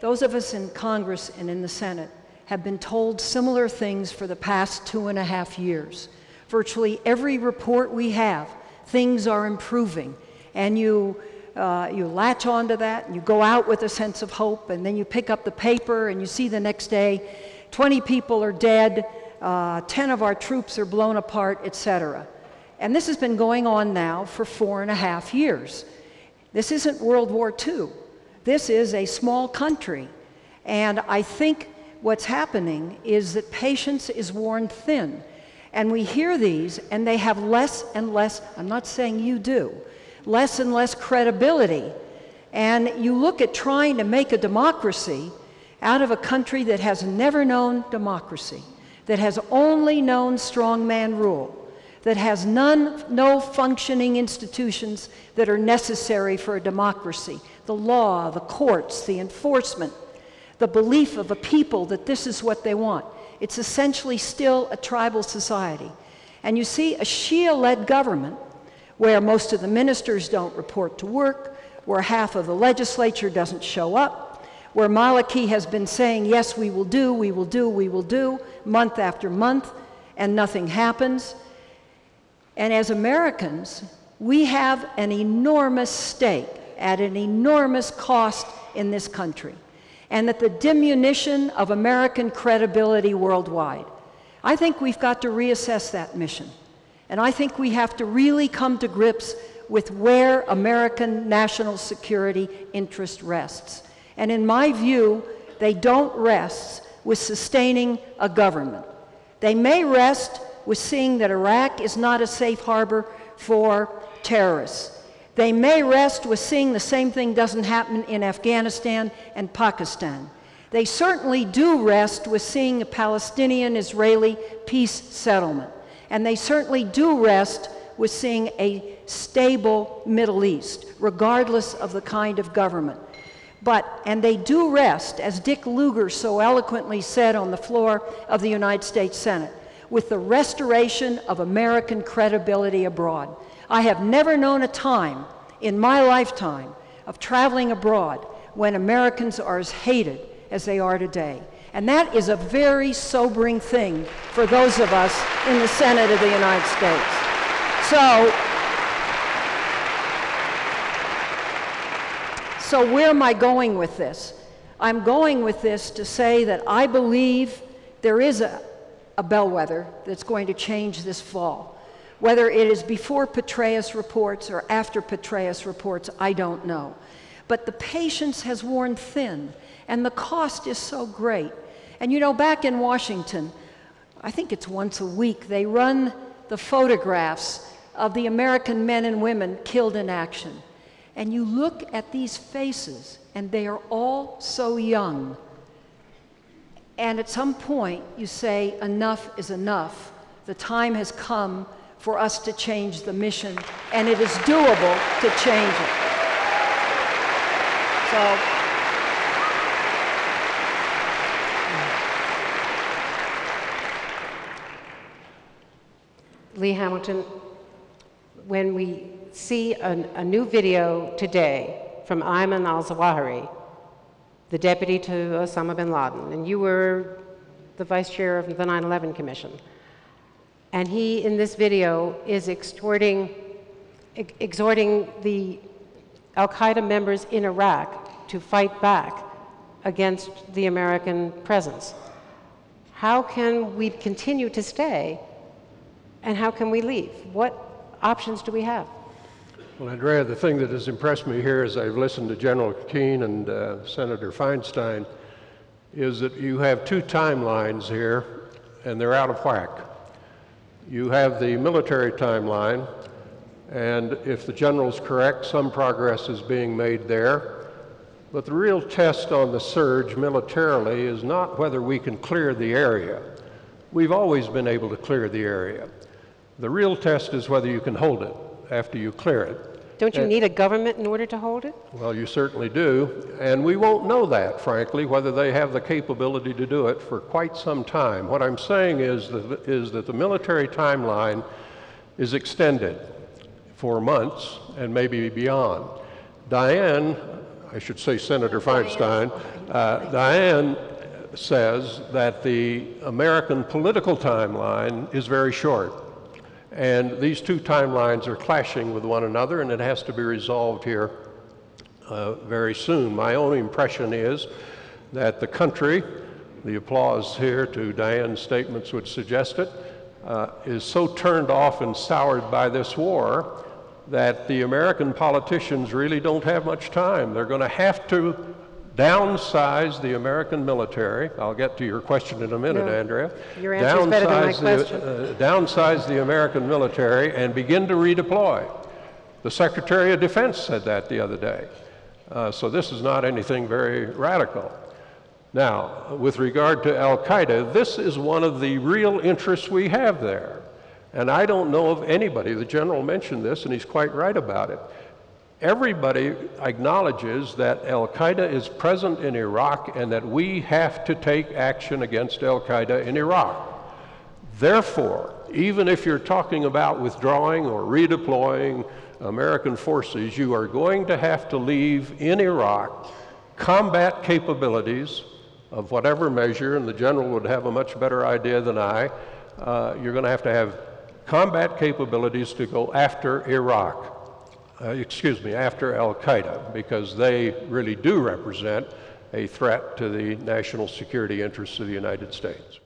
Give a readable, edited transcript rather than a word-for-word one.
Those of us in Congress and in the Senate have been told similar things for the past 2.5 years. Virtually every report we have, things are improving, and you latch onto that, and you go out with a sense of hope, and then you pick up the paper and you see the next day 20 people are dead, 10 of our troops are blown apart, etc. And this has been going on now for 4.5 years. This isn't World War II. This is a small country. And I think what's happening is that patience is worn thin. And we hear these, and they have less and less, I'm not saying you do, less and less credibility. And you look at trying to make a democracy out of a country that has never known democracy, that has only known strongman rule, that has no functioning institutions that are necessary for a democracy. The law, the courts, the enforcement, the belief of a people that this is what they want. It's essentially still a tribal society. And you see a Shia-led government where most of the ministers don't report to work, where half of the legislature doesn't show up, where Maliki has been saying, yes, we will do, we will do, we will do, month after month, and nothing happens. And as Americans, we have an enormous stake at an enormous cost in this country, and at the diminution of American credibility worldwide. I think we've got to reassess that mission. And I think we have to really come to grips with where American national security interest rests. And in my view, they don't rest with sustaining a government. They may rest with seeing that Iraq is not a safe harbor for terrorists. They may rest with seeing the same thing doesn't happen in Afghanistan and Pakistan. They certainly do rest with seeing a Palestinian-Israeli peace settlement. And they certainly do rest with seeing a stable Middle East, regardless of the kind of government. And they do rest, as Dick Lugar so eloquently said on the floor of the United States Senate, with the restoration of American credibility abroad. I have never known a time in my lifetime of traveling abroad when Americans are as hated as they are today. And that is a very sobering thing for those of us in the Senate of the United States. So where am I going with this? I'm going with this to say that I believe there is a bellwether that's going to change this fall. Whether it is before Petraeus reports or after Petraeus reports, I don't know. But the patience has worn thin, and the cost is so great. And you know, back in Washington, I think it's once a week, they run the photographs of the American men and women killed in action. And you look at these faces, and they are all so young. And at some point, you say, enough is enough. The time has come for us to change the mission, and it is doable to change it. Lee Hamilton, when we see a new video today from Ayman al-Zawahiri, the deputy to Osama bin Laden, and you were the vice chair of the 9/11 Commission, and he, in this video, is exhorting the al-Qaeda members in Iraq to fight back against the American presence. How can we continue to stay, and how can we leave? What options do we have? Well, Andrea, the thing that has impressed me here as I've listened to General Keane and Senator Feinstein is that you have two timelines here, and they're out of whack. You have the military timeline, and if the general's correct, some progress is being made there. But the real test on the surge militarily is not whether we can clear the area. We've always been able to clear the area. The real test is whether you can hold it after you clear it. Don't you need a government in order to hold it? Well, you certainly do, and we won't know that, frankly, whether they have the capability to do it for quite some time. What I'm saying is that the military timeline is extended for months and maybe beyond. Diane, I should say Senator Feinstein, Diane says that the American political timeline is very short. And these two timelines are clashing with one another, and it has to be resolved here very soon. My own impression is that the country, the applause here to Diane's statements would suggest it, is so turned off and soured by this war that the American politicians really don't have much time. They're going to have to downsize the American military. I'll get to your question in a minute, Andrea. Your answer is better than my question. Downsize the American military and begin to redeploy. The Secretary of Defense said that the other day. So this is not anything very radical. Now, with regard to Al-Qaeda, this is one of the real interests we have there. And I don't know of anybody, the general mentioned this, and he's quite right about it. Everybody acknowledges that Al-Qaeda is present in Iraq and that we have to take action against Al-Qaeda in Iraq. Therefore, even if you're talking about withdrawing or redeploying American forces, you are going to have to leave in Iraq combat capabilities of whatever measure, and the general would have a much better idea than I. You're going to have combat capabilities to go after Iraq. After Al-Qaeda, because they really do represent a threat to the national security interests of the United States.